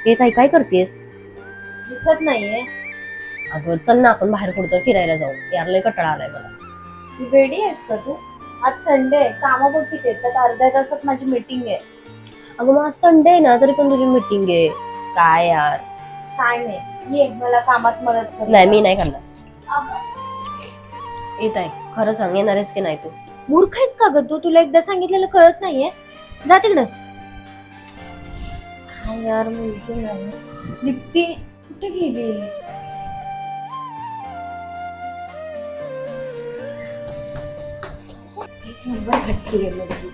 हे ताई काय करतेस? दिसत नाहीये. अगं चल ना आपण बाहेर कुठं फिरायला जाऊ. यार लय कंटाळा आलाय मला. तू रेडी आहेस का तू? आज संडे आहे, कामापोटी येतात, अर्ध्या तासात माझी मीटिंग आहे. अगं मग आज संडे आहे ना, तरी पण तुझी मीटिंग आहे. काय यार. काय नाही, ये मला कामात मदत कर. नाही मी नाही करणार. येत आहे, खरं सांग येणार आहेस की नाही तू? मूर्ख आहेस का ग तू? तुला एकदा सांगितलेलं कळत नाहीये? जा तिकडं. काय यार मुलगी नाही. दीप्ती कुठे गेली? एक नंबर हटली आहे मुलगी.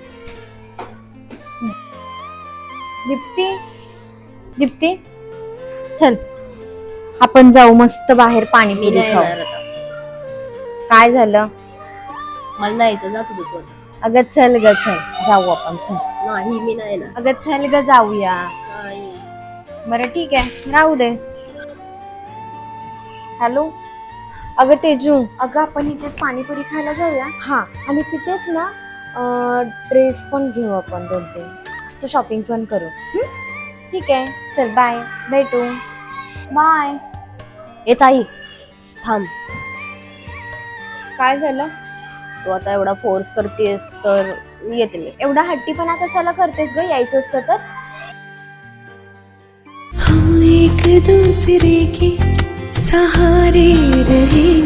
दीप्ती, दीप्ती चल आपण जाऊ मस्त बाहेर मी पाणीपुरी नाही खाऊ. येणार आता. काय झालं? मला नाही तर जा तुझं तू. अगं चल ग, चल जाऊ आपण, चल. नाही मी नाही येणार. अगं चल ग जाऊया. नाही. बरं ठीक आहे, राहू दे. हॅलो, अगं तेजू, अगं आपण इथेच पाणीपुरी खायला जाऊया. हा, आणि तिथेच ना ड्रेस पण घेऊ आपण 2-3, मस्त शॉपिंग पण करू. ठीक आहे, चल बाय, भेटू. बाय. ए ताई थांब. काय झालं? तू आता एवढा फोर्स करतेस तर येते मी. एवढा हट्टीपणा कशाला करतेस ग? यायचं असतं तर. हम एक दूसरे के सहारे रहे।